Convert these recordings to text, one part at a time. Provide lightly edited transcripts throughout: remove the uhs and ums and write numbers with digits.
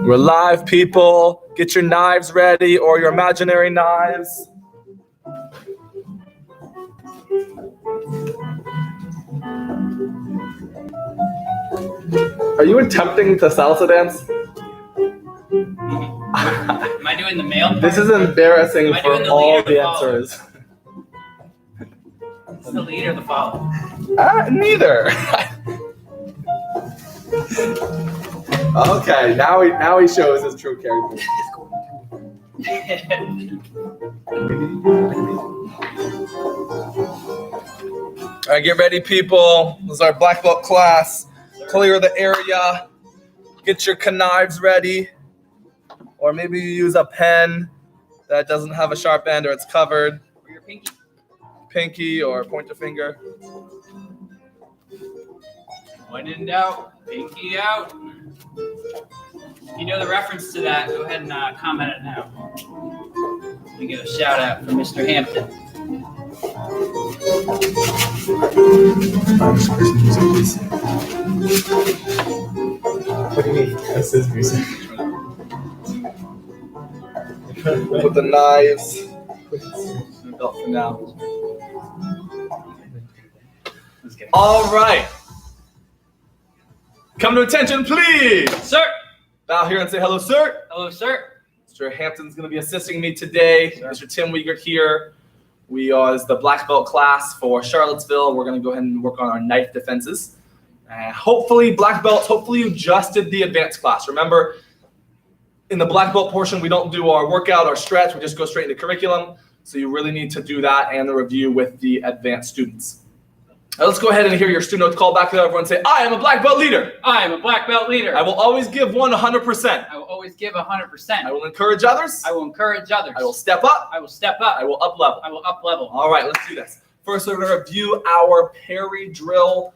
We're live, people. Get your knives ready or your imaginary knives. Are you attempting to salsa dance? Am I doing the male part? This is embarrassing for all the answers. Is the lead or the follow? Neither. Okay, now he shows his true character. All right, get ready, people. This is our black belt class. Clear the area. Get your knives ready. Or maybe you use a pen that doesn't have a sharp end or it's covered. Or your pinky. Pinky or pointer finger. When in doubt, pinky out. If you know the reference to that, go ahead and comment it now. We get a shout out from Mr. Hampton. What do you mean? That's his music. Put the knives. Belt for now. All right. Come to attention, please. Sir. Bow here and say hello, sir. Hello, sir. Mr. Hampton's going to be assisting me today. Sir. Mr. Tim Wiegert here. We are the black belt class for Charlottesville. We're going to go ahead and work on our knife defenses. Hopefully, black belts, hopefully you just did the advanced class. Remember, in the black belt portion, we don't do our workout, our stretch. We just go straight into curriculum. So you really need to do that and the review with the advanced students. Now let's go ahead and hear your student notes call back to everyone and say, I am a black belt leader. I am a black belt leader. I will always give 100%. I will always give 100%. I will encourage others. I will encourage others. I will step up. I will step up. I will up level. I will up level. All right, let's do this. First, we're going to review our parry drill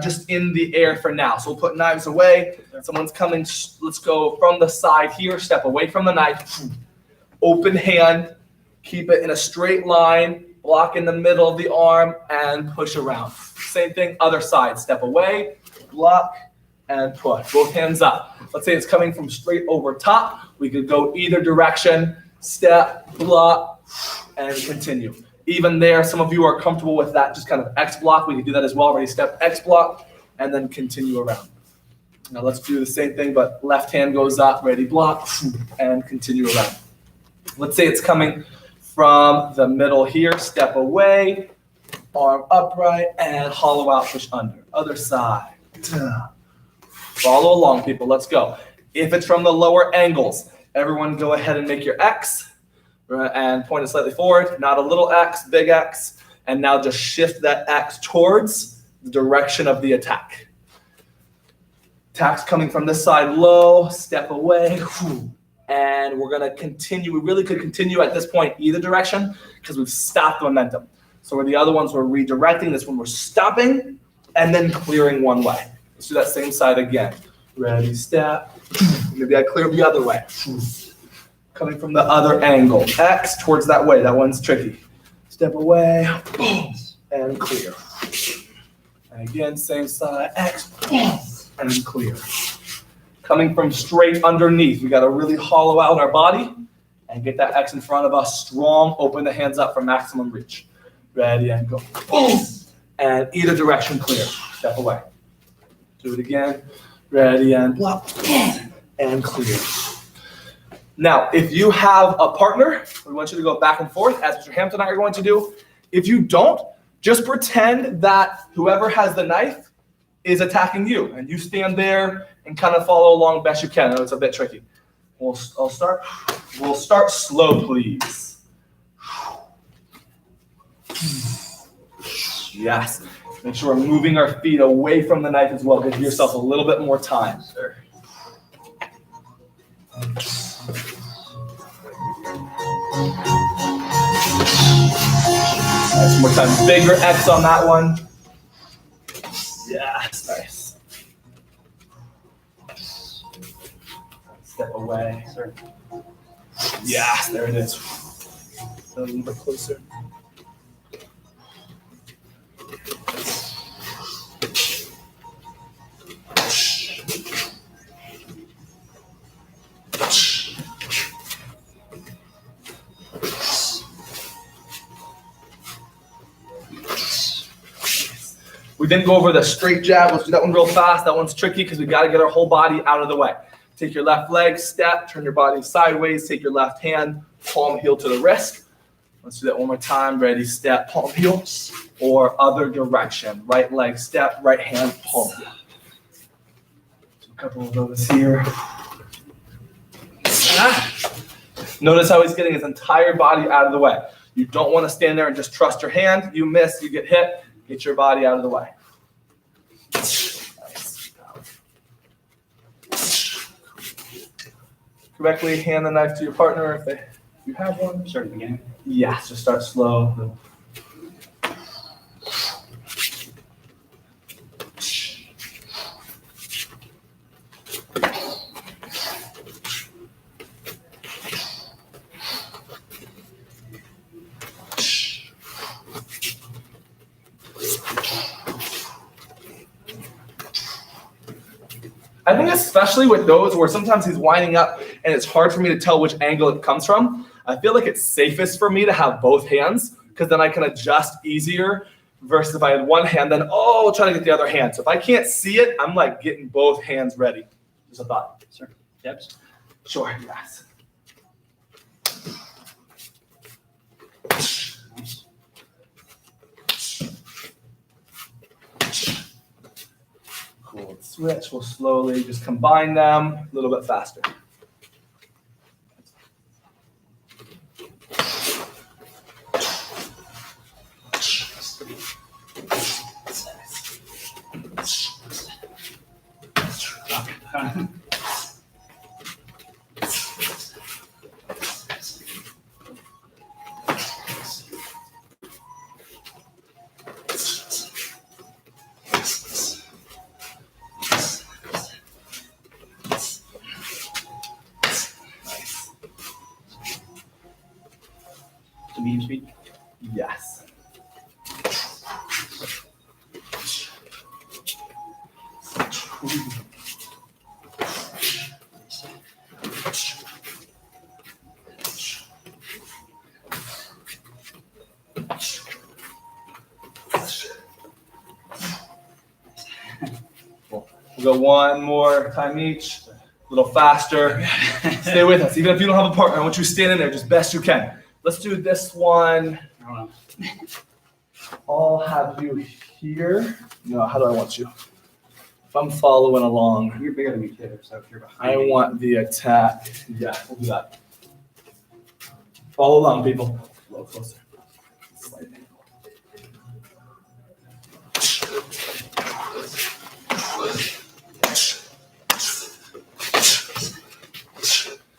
just in the air for now. So we'll put knives away. Someone's coming. Let's go from the side here. Step away from the knife. Open hand. Keep it in a straight line. Block in the middle of the arm and push around. Same thing, other side. Step away, block, and push. Both hands up. Let's say it's coming from straight over top. We could go either direction. Step, block, and continue. Even there, some of you are comfortable with that, just kind of X block. We can do that as well. Ready, step, X block, and then continue around. Now let's do the same thing, but left hand goes up, ready, block, and continue around. Let's say it's coming from the middle here, step away, arm upright, and hollow out, push under. Other side. Follow along, people. Let's go. If it's from the lower angles, everyone go ahead and make your X and point it slightly forward. Not a little X, big X. And now just shift that X towards the direction of the attack. Attack's coming from this side low, step away. And we're going to continue. We really could continue at this point either direction because we've stopped the momentum. So where the other ones we're redirecting, this one we're stopping and then clearing one way. Let's do that same side again. Ready, step. Maybe I clear the other way. Coming from the other angle. X towards that way. That one's tricky. Step away, boom, and clear. And again, same side. X, boom, and clear. Coming from straight underneath. We got to really hollow out our body and get that X in front of us strong. Open the hands up for maximum reach. Ready and go. Boom. And either direction clear. Step away. Do it again. Ready and block. Boom. And clear. Now, if you have a partner, we want you to go back and forth as Mr. Hampton and I are going to do. If you don't, just pretend that whoever has the knife is attacking you and you stand there and kind of follow along best you can. I know it's a bit tricky. We'll start slow, please. Yes. Make sure we're moving our feet away from the knife as well. Give yourself a little bit more time. Sure. Nice. More time. Bigger X on that one. Yes. Nice. Step away. Sir. Yes, there it is. A little bit closer. We then go over the straight jab. Let's do that one real fast. That one's tricky because we got to get our whole body out of the way. Take your left leg, step, turn your body sideways, take your left hand, palm heel to the wrist. Let's do that one more time. Ready, step, palm heel, or other direction. Right leg, step, right hand, palm heel. A couple of those here. Notice how he's getting his entire body out of the way. You don't want to stand there and just trust your hand. You miss, you get hit. Get your body out of the way. Nice. Correctly hand the knife to your partner if you have one. Start at the beginning. Yes, just start slow. I think especially with those where sometimes he's winding up and it's hard for me to tell which angle it comes from, I feel like it's safest for me to have both hands because then I can adjust easier versus if I had one hand, then, try to get the other hand. So if I can't see it, I'm like getting both hands ready. Just a thought. Sir, steps. Sure, yes. Nice. Cool. Switch. We'll slowly just combine them a little bit faster. To medium speed. Yes. Cool. We'll go one more time each, a little faster. Stay with us. Even if you don't have a partner, I want you to stand in there just best you can. Let's do this one. I don't know. I'll have you here. No, how do I want you? If I'm following along, You're bigger than me, kid. So if you're behind I me. want the attack. Yeah, we'll do that. Follow along, people. A little closer. Slight angle.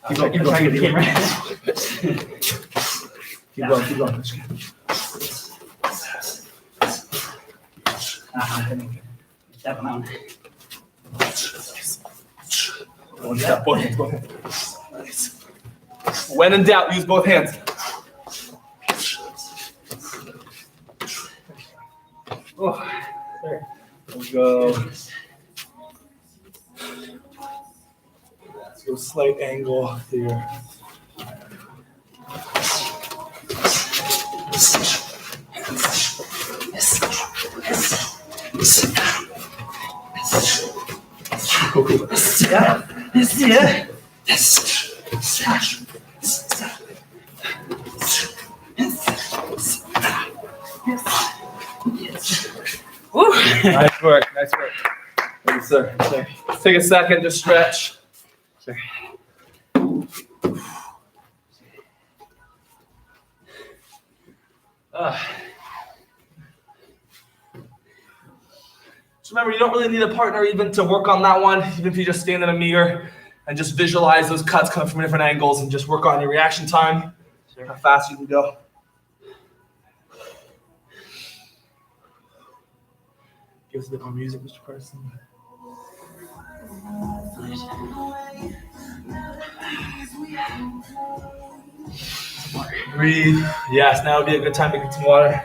Keep going, keep going, keep going. Keep going, keep going. Step them out. One step, both hands, both hands. Nice. When in doubt, use both hands. Oh, there. We'll go. Let's go slight angle here. Cool, cool. Yeah. Yeah. Woo. Nice work, nice work. Thank you, sir. Okay. Let's take a second to stretch. Sure. Just remember, you don't really need a partner even to work on that one, even if you just stand in a mirror and just visualize those cuts coming from different angles and just work on your reaction time, how fast you can go. Give us a bit more music, Mr. Carson. Breathe. Yes, now would be a good time to get some water.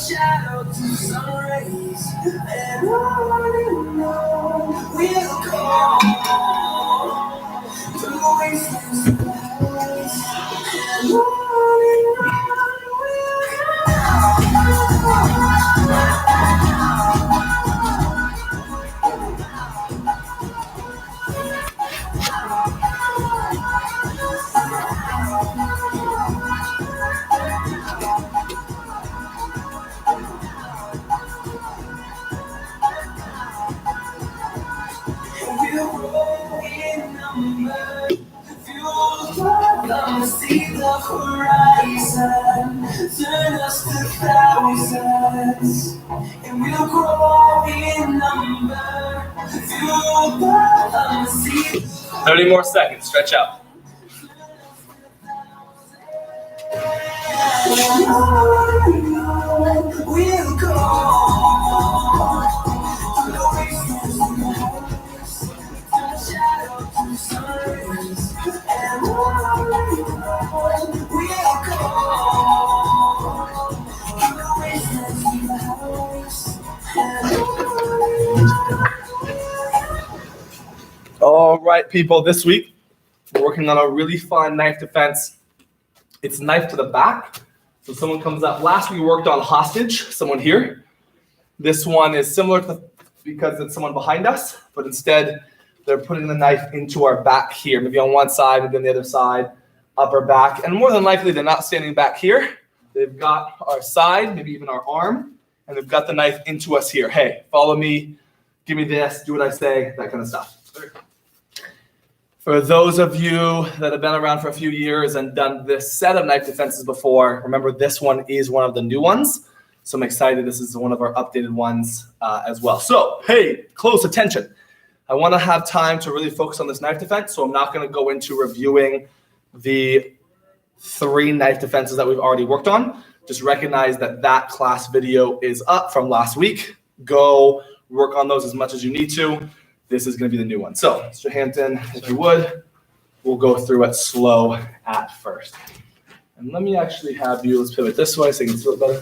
shadow to sun rays, and on we'll go through the wastelands and highways, and on we'll go. See the horizon, turn us to thousands, and we'll grow in number. Fueled by the sea. 30 more seconds. Stretch out. We'll go through the wastelands and the highways, turn shadow to sunrise, and on we'll go through the wastelands and the highways, and All right, people. This week, we're working on a really fun knife defense. It's knife to the back. So someone comes up. Last we worked on hostage, someone here. This one is similar to because it's someone behind us, but instead they're putting the knife into our back here, maybe on one side, maybe on the other side, upper back. And more than likely, they're not standing back here. They've got our side, maybe even our arm, and they've got the knife into us here. Hey, follow me, give me this, do what I say, that kind of stuff. For those of you that have been around for a few years and done this set of knife defenses before, remember this one is one of the new ones. So I'm excited this is one of our updated ones as well. So, hey, close attention. I want to have time to really focus on this knife defense, so I'm not going to go into reviewing the 3 knife defenses that we've already worked on. Just recognize that that class video is up from last week. Go work on those as much as you need to. This is going to be the new one. So, Mr. Hampton, if you would, we'll go through it slow at first. And let me actually have you, let's pivot this way so you can see it better.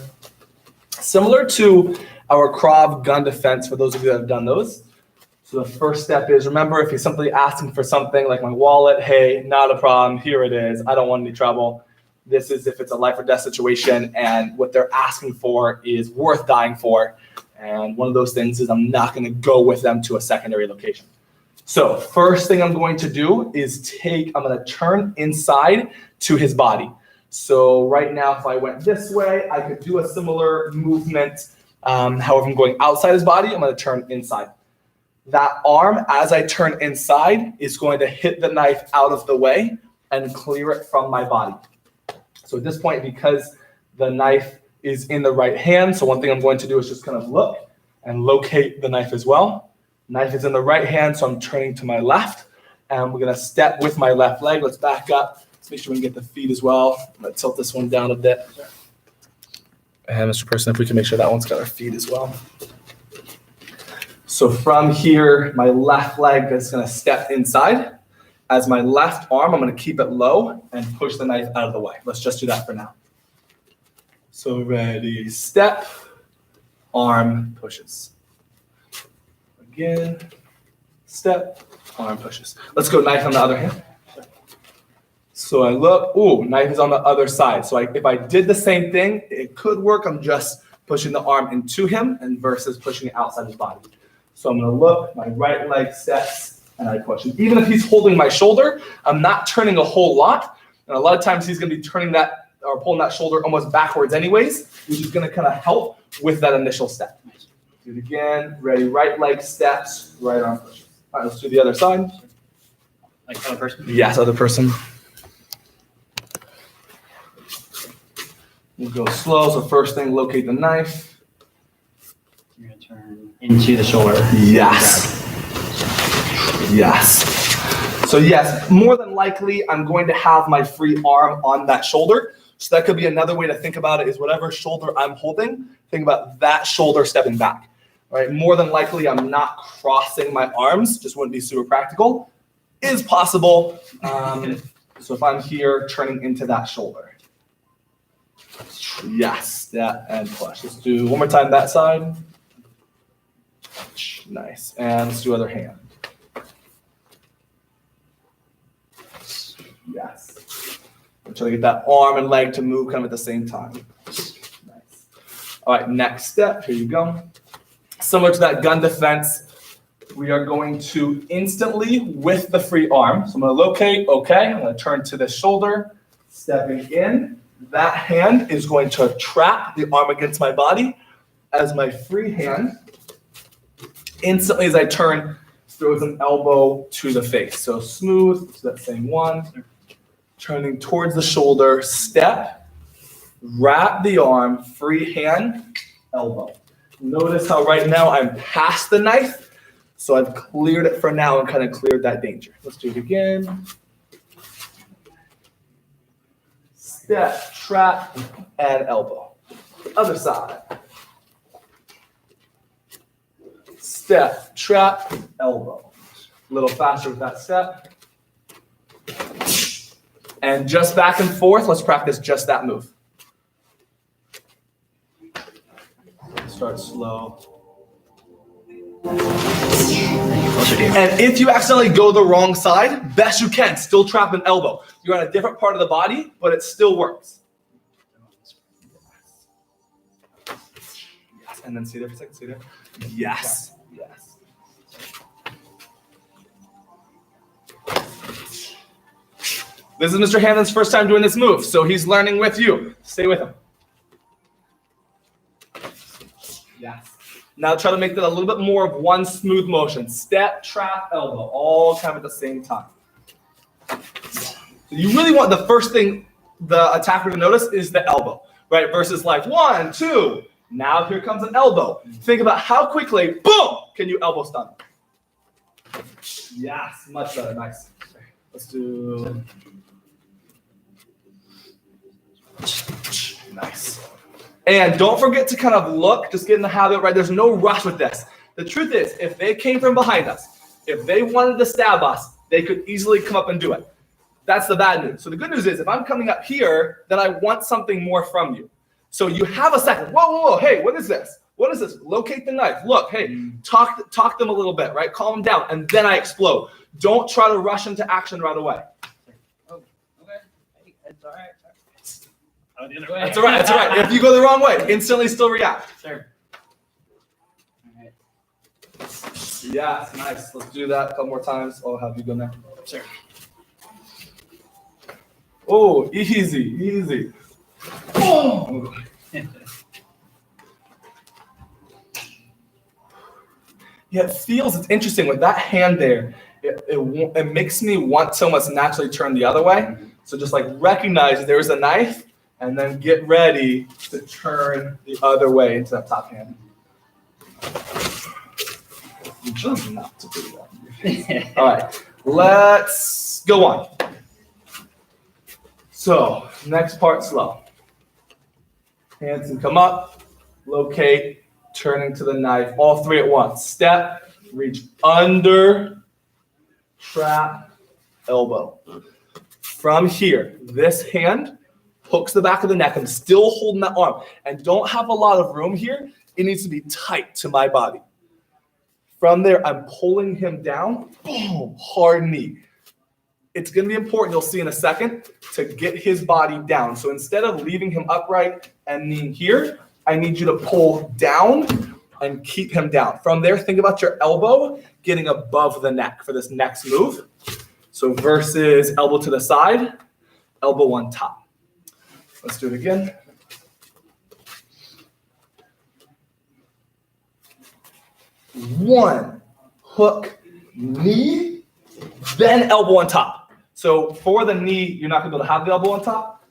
Similar to our Krav gun defense, for those of you that have done those. So the first step is, remember, if you're simply asking for something like my wallet, hey, not a problem, here it is, I don't want any trouble. This is if it's a life or death situation and what they're asking for is worth dying for. And one of those things is I'm not going to go with them to a secondary location. So first thing I'm going to do is I'm going to turn inside to his body. So right now, if I went this way, I could do a similar movement. However, I'm going outside his body, I'm going to turn inside. That arm, as I turn inside, is going to hit the knife out of the way and clear it from my body. So at this point, because the knife is in the right hand, so one thing I'm going to do is just kind of look and locate the knife as well. Knife is in the right hand, so I'm turning to my left, and we're going to step with my left leg. Let's back up. Let's make sure we can get the feet as well. Let's tilt this one down a bit. And Mr. Person, if we can make sure that one's got our feet as well. So from here, my left leg is going to step inside. As my left arm, I'm going to keep it low and push the knife out of the way. Let's just do that for now. So ready, step, arm pushes. Again, step, arm pushes. Let's go knife on the other hand. So I look, ooh, knife is on the other side. So if I did the same thing, it could work. I'm just pushing the arm into him and versus pushing it outside his body. So I'm going to look, my right leg steps, and I push. And even if he's holding my shoulder, I'm not turning a whole lot. And a lot of times he's going to be turning that or pulling that shoulder almost backwards anyways, which is going to kind of help with that initial step. Do it again. Ready, right leg steps, right arm pushes. All right, let's do the other side. Like other person? Yes, other person. We'll go slow. So first thing, locate the knife. You're going to turn into the shoulder. Yes. Yes. So yes, more than likely, I'm going to have my free arm on that shoulder. So that could be another way to think about it is whatever shoulder I'm holding, think about that shoulder stepping back. All right, more than likely, I'm not crossing my arms. Just wouldn't be super practical. Is possible. So if I'm here, turning into that shoulder. Yes, step and push. Let's do one more time that side. Nice. And let's do other hand. Yes. I'm trying to get that arm and leg to move kind of at the same time. Nice. All right, next step. Here you go. Similar to that gun defense, we are going to instantly with the free arm. So I'm going to locate. Okay. I'm going to turn to the shoulder, stepping in. That hand is going to trap the arm against my body as my free hand. Instantly, as I turn, throws an elbow to the face. So smooth, so that same one. Turning towards the shoulder, step, wrap the arm, free hand, elbow. Notice how right now I'm past the knife, so I've cleared it for now and kind of cleared that danger. Let's do it again. Step, trap, and elbow. Other side. Step, trap, elbow. A little faster with that step. And just back and forth, let's practice just that move. Start slow. And if you accidentally go the wrong side, best you can, still trap an elbow. You're on a different part of the body, but it still works. Yes. And then see there for a second, see there? Yes. Yes. This is Mr. Hammond's first time doing this move, so he's learning with you. Stay with him. Yes. Now try to make that a little bit more of one smooth motion. Step, trap, elbow, all kind of at the same time. So you really want the first thing the attacker to notice is the elbow, right? Versus like 1, 2. Now here comes an elbow. Think about how quickly, boom, can you elbow stun? Yes, much better. Nice. Let's do. Nice. And don't forget to kind of look, just get in the habit, right? There's no rush with this. The truth is, if they came from behind us, if they wanted to stab us, they could easily come up and do it. That's the bad news. So the good news is, if I'm coming up here, then I want something more from you. So you have a second. Whoa, whoa, whoa. Hey, what is this? What is this? Locate the knife. Look, hey, talk them a little bit, right? Calm them down, and then I explode. Don't try to rush into action right away. Oh, okay. Hey, it's all right. That's all right. That's all right. If you go the wrong way, instantly still react. Sure. All right. Yes, nice. Let's do that a couple more times. I'll have you go next. Sure. Oh, easy, easy. Oh. Yeah, it feels, it's interesting with that hand there. It makes me want to almost naturally turn the other way. So just like recognize there's a knife and then get ready to turn the other way into that top hand. You chose not to do that. All right, let's go on. So next part, slow. Hands can come up, locate, turning to the knife, all three at once. Step, reach under, trap, elbow. From here, this hand hooks the back of the neck. I'm still holding that arm and don't have a lot of room here. It needs to be tight to my body. From there, I'm pulling him down, boom, hard knee. It's going to be important, you'll see in a second, to get his body down. So instead of leaving him upright and kneeing here, I need you to pull down and keep him down. From there, think about your elbow getting above the neck for this next move. So versus elbow to the side, elbow on top. Let's do it again. One, hook, knee, then elbow on top. So for the knee, you're not gonna be able to have the elbow on top.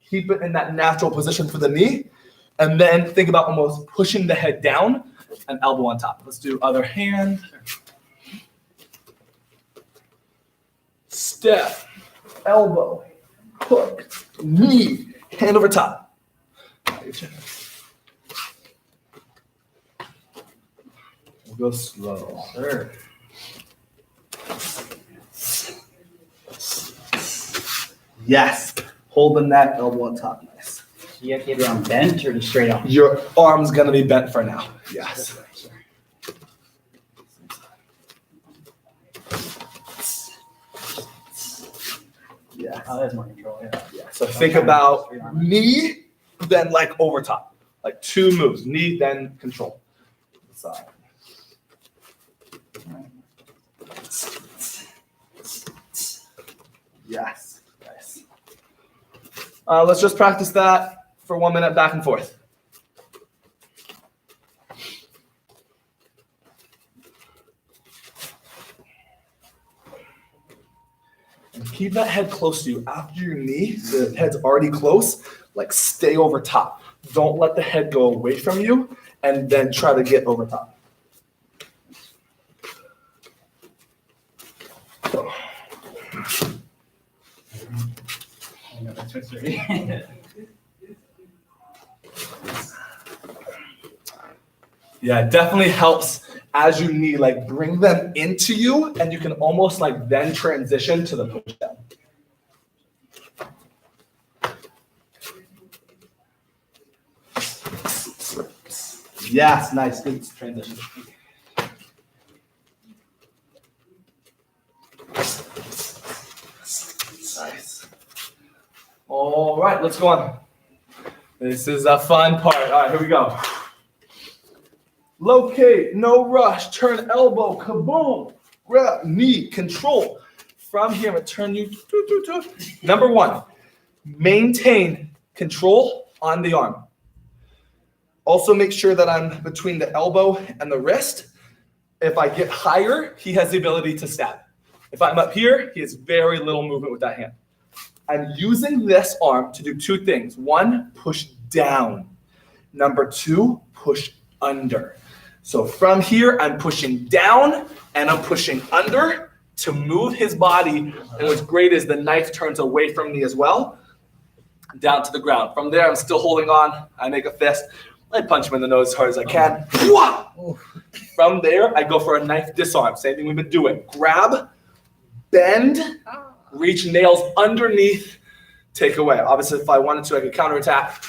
Keep it in that natural position for the knee. And then think about almost pushing the head down and elbow on top. Let's do other hand. Step, elbow, hook, knee, hand over top. We'll go slow. Sure. Yes. Hold the neck, elbow on top. Nice. You have to get your arm bent or just straight on? Your arm's gonna be bent for now. Yes. Yeah. Oh, that's more control. Yeah. So think about knee, then like over top. Like 2 moves. Knee, then control. Side. Yes. Nice. Let's just practice that for 1 minute back and forth. And keep that head close to you. After your knee, the head's already close, like stay over top. Don't let the head go away from you and then try to get over top. Yeah, it definitely helps as you need, like bring them into you and you can almost like then transition to the push down. Yes, nice, good transition. Nice. All right, let's go on. This is a fun part. All right, here we go. Locate, no rush, turn elbow, kaboom, grab, knee, control. From here, I'm gonna turn you. Number 1, maintain control on the arm. Also make sure that I'm between the elbow and the wrist. If I get higher, he has the ability to stab. If I'm up here, he has very little movement with that hand. I'm using this arm to do 2 things. 1, push down. Number 2, push under. So from here, I'm pushing down and I'm pushing under to move his body. And what's great is the knife turns away from me as well, down to the ground. From there, I'm still holding on. I make a fist. I punch him in the nose as hard as I can. From there, I go for a knife disarm. Same thing we've been doing. Grab, bend, reach nails underneath, take away. Obviously, if I wanted to, I could counterattack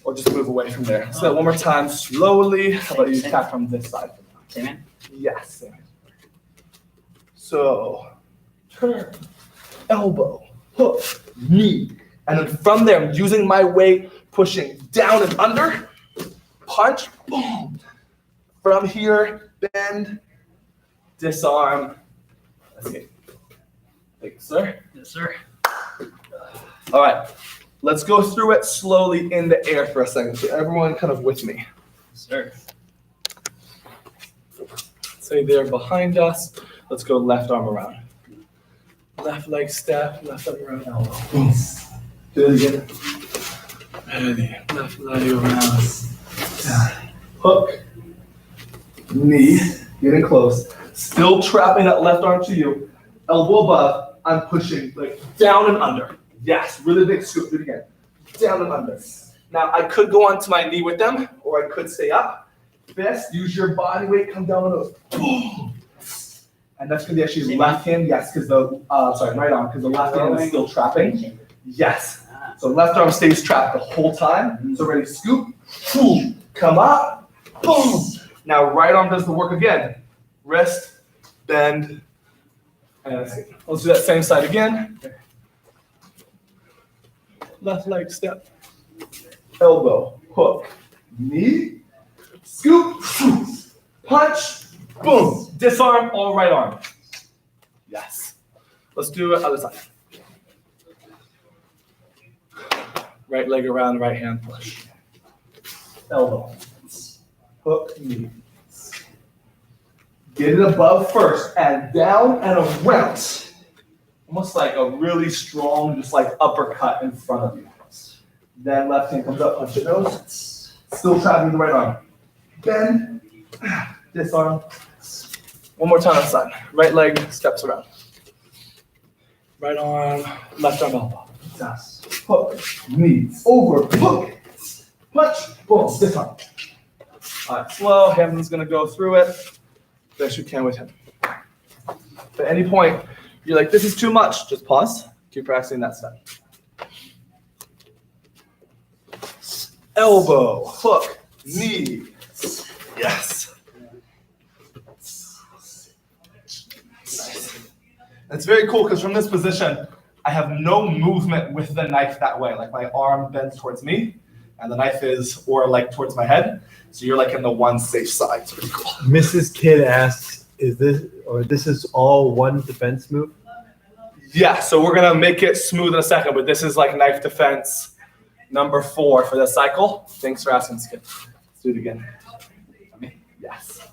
or just move away from there. So that one more time, slowly. How about you attack from this side? Same man? Yes. So, turn, elbow, hook, knee. And then from there, I'm using my weight, pushing down and under, punch, boom. From here, bend, disarm. Okay. Thank you, sir. Yes, sir. All right, let's go through it slowly in the air for a second. So everyone kind of with me. Yes, sir. Say they're behind us. Let's go left arm around. Left leg step, left arm around elbow. Boom. Do it again. Ready. Left leg around. Hook. Knee. Getting close. Still trapping that left arm to you. Elbow above. I'm pushing like down and under. Yes, really big scoop. Do it again. Down and under. Now I could go onto my knee with them, or I could stay up. Best, use your body weight, come down on those. Boom. And that's gonna be actually left hand, yes, because the right arm, because the left hand is still trapping. Yes. So left arm stays trapped the whole time. So ready, scoop, boom, come up, boom. Now right arm does the work again. Wrist, bend, and let's do that same side again. Left leg step, elbow, hook, knee, scoop, punch, boom, disarm, all right arm. Yes. Let's do it other side. Right leg around, right hand push. Elbow, hook, knee. Get it above first and down and around. Almost like a really strong, just like uppercut in front of you. Then left hand comes up, punch your nose. Still trapping the right arm. Bend, disarm. One more time on the side. Right leg steps around. Right arm, left arm elbow. Hook, knee, over, hook, punch, boom, disarm. All right, slow. Hamlin's gonna go through it best you can with him. If at any point you're like, this is too much, just pause. Keep practicing that step. elbow, hook, knee. Yes. Nice. It's very cool because from this position, I have no movement with the knife that way. Like my arm bends towards me and the knife is, or like towards my head. So you're like in the one safe side. It's pretty cool. Mrs. Kidd asks, is this all one defense move? Yeah, so we're gonna make it smooth in a second, but this is like knife defense number 4 for this cycle. Thanks for asking, Skip. Let's do it again. Yes.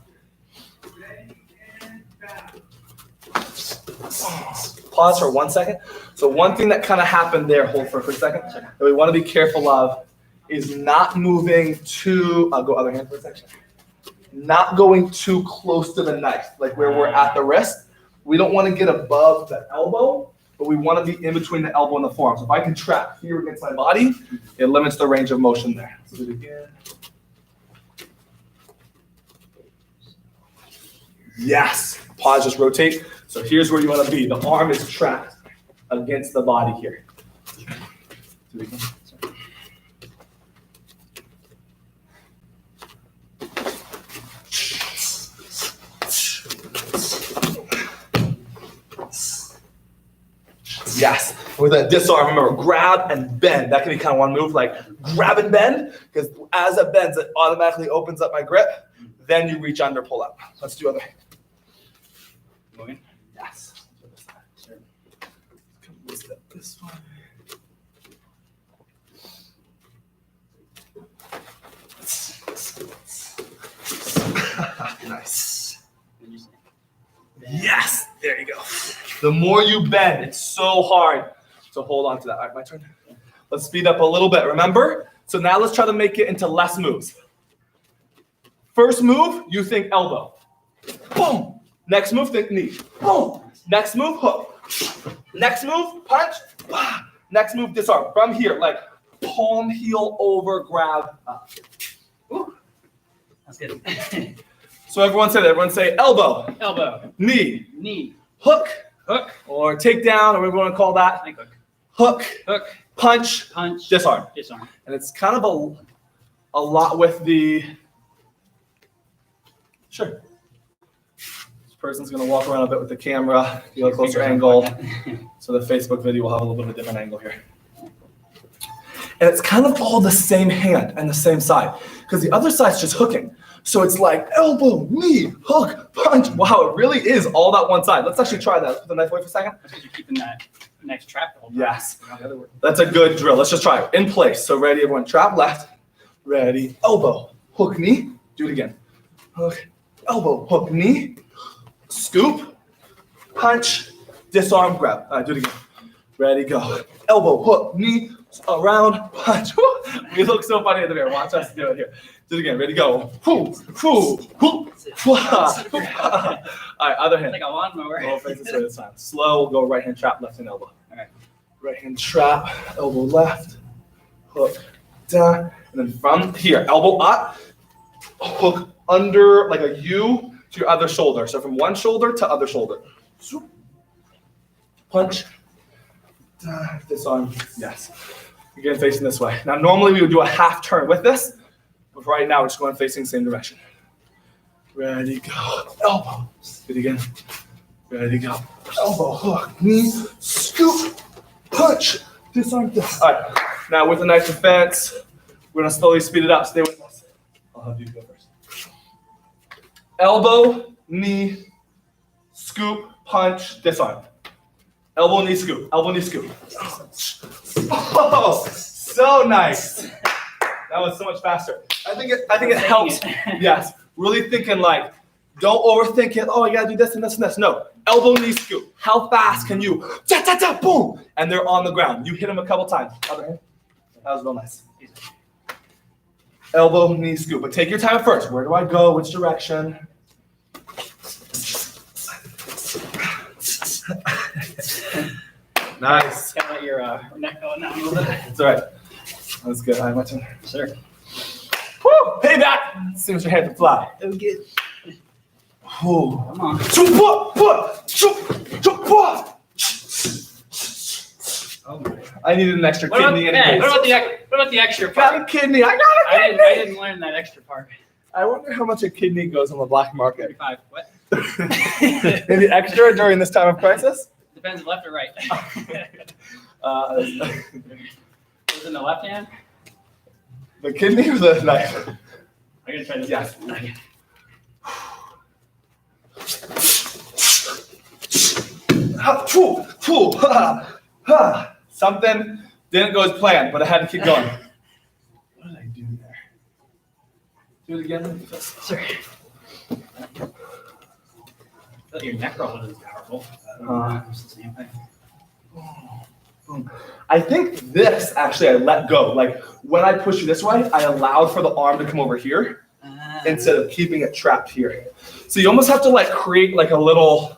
Pause for 1 second. So one thing that kind of happened there, hold for a quick second, that we want to be careful of is not moving too, I'll go other hand for a second. Not going too close to the knife, like where we're at the wrist. We don't want to get above the elbow, but we want to be in between the elbow and the forearm. So if I can trap here against my body, it limits the range of motion there. Let's do it again. Yes. Pause, just rotate. So here's where you want to be. The arm is trapped against the body here. Do it again. Yes. With a disarm, remember, grab and bend. That can be kind of one move, like grab and bend, because as it bends, it automatically opens up my grip. Then you reach under, pull out. Let's do other hand. Moving. Yes. Sure. Come this way. Nice. Yes, there you go. The more you bend, it's so hard to hold on to that. All right, my turn. Let's speed up a little bit, remember? So now let's try to make it into less moves. First move, you think elbow. Boom. Next move, think knee. Boom. Next move, hook. Next move, punch. Next move, disarm. From here, like palm heel over, grab up. Ooh. That's good. So everyone say elbow. Elbow. Knee. Knee. Hook. Hook. Or takedown, or whatever you want to call that. Like hook. Hook. Hook. Punch. Punch. Disarm. Disarm. And it's kind of a lot with the, sure. This person's gonna walk around a bit with the camera, get a closer angle. So the Facebook video will have a little bit of a different angle here. And it's kind of all the same hand and the same side, because the other side's just hooking. So it's like elbow, knee, hook, punch. Wow, it really is all that one side. Let's actually try that. Let's put the knife away for a second. That's because you're keeping that next trap the whole time. Yes. That's a good drill. Let's just try it. In place. So ready, everyone. Trap left. Ready. Elbow. Hook, knee. Do it again. Hook. Elbow. Hook, knee. Scoop. Punch. Disarm. Grab. All right, do it again. Ready, go. Elbow. Hook, knee. Around. Punch. We look so funny in the mirror. Watch us do it here. Do it again. Ready, go. All right, other hand. It's like a lawnmower. We'll face this way this time. Slow, we'll go right hand trap, left hand elbow. All right. Right hand trap, elbow left, hook down, and then from here, elbow up, hook under like a U to your other shoulder. So from one shoulder to other shoulder. Punch, disarm, yes. Again, facing this way. Now, normally we would do a half turn with this, but right now we're just going facing the same direction. Ready, go. Elbow. Do it again. Ready, go. Elbow, hook, knee, scoop, punch, disarm, this. All right. Now with the knife defense, we're going to slowly speed it up. Stay with us. I'll have you go first. Elbow, knee, scoop, punch, disarm. Elbow, knee, scoop. Elbow, knee, scoop. Oh, so nice. That was so much faster. I think it helps. Yes. Really thinking like, don't overthink it. Oh, I gotta do this and this and this. No. Elbow, knee, scoop. How fast can you? Ta ta ta, boom, and they're on the ground. You hit them a couple times. Other hand. That was real nice. Elbow, knee, scoop. But take your time at first. Where do I go? Which direction? Nice. Gotta let your neck go down a little bit. It's all right. That's good. All right, my turn. Sure. Woo! Payback. See what your head to fly. That was good. Whew. Come on. Oh my. I needed an extra What about, kidney. hey, anyways. what about the extra Got part? a kidney. I got a I kidney. didn't learn that extra part. I wonder how much a kidney goes on the black market. 35. What? Maybe extra during this time of crisis? Depends left or right. Is in the left hand? The kidney or the knife? I'm gonna try this. Yes. Something didn't go as planned, but I had to keep going. What did I do there? Do it again. Sorry. I thought your neck roll was powerful. It's the same thing. I think this actually I let go. Like when I push you this way, I allowed for the arm to come over here instead of keeping it trapped here. So you almost have to like create like a little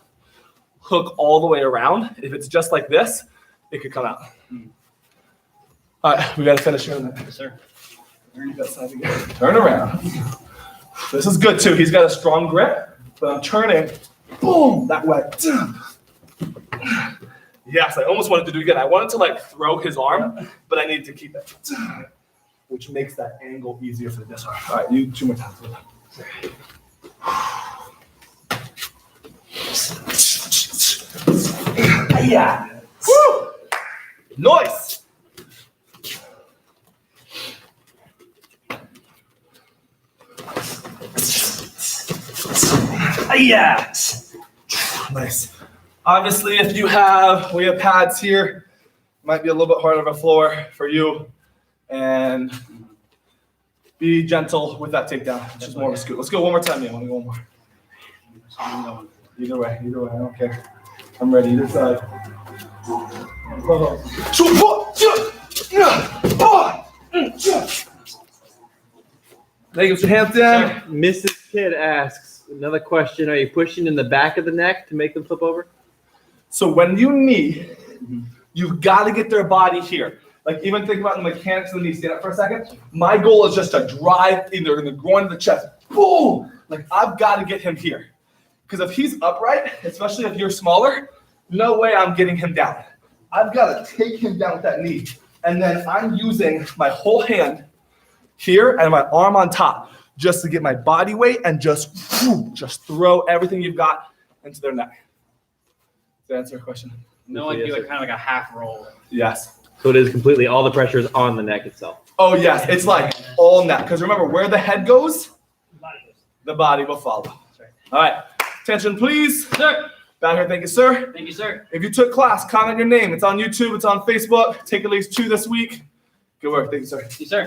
hook all the way around. If it's just like this, it could come out. All right, we gotta finish here. Yes, sir. Turn around. This is good too. He's got a strong grip, but I'm turning, boom, that way. Yes, I almost wanted to do it again. I wanted to like throw his arm, but I needed to keep it, which makes that angle easier for the disarm. All right, you 2 more times. Yeah. Woo! Nice. Yeah. Nice. Obviously, if we have pads here, might be a little bit harder of a floor for you. And be gentle with that takedown. It's just more of a scoot. Let's go one more time. Yeah, I want to go one more. Either way, I don't care. I'm ready, either side. Thank you, Mr. Hampton. Mrs. Kidd asks, another question, are you pushing in the back of the neck to make them flip over? So when you knee, you've got to get their body here. Like even think about the mechanics of the knee. Stand up for a second. My goal is just to drive either in the groin or the chest. Boom! Like I've got to get him here. Because if he's upright, especially if you're smaller, no way I'm getting him down. I've got to take him down with that knee. And then I'm using my whole hand here and my arm on top just to get my body weight and just throw everything you've got into their neck. Does that answer your question? No, like do it kind of like a half roll. Yes. So it is completely, all the pressure is on the neck itself. Oh, yes. It's like all neck. Because remember, where the head goes, the body will follow. All right. Attention, please. Sir. Back here. Thank you, sir. Thank you, sir. If you took class, comment your name. It's on YouTube. It's on Facebook. Take at least 2 this week. Good work. Thank you, sir. Thank you, sir.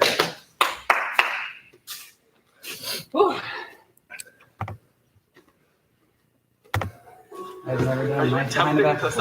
Whew. I've never done my kind of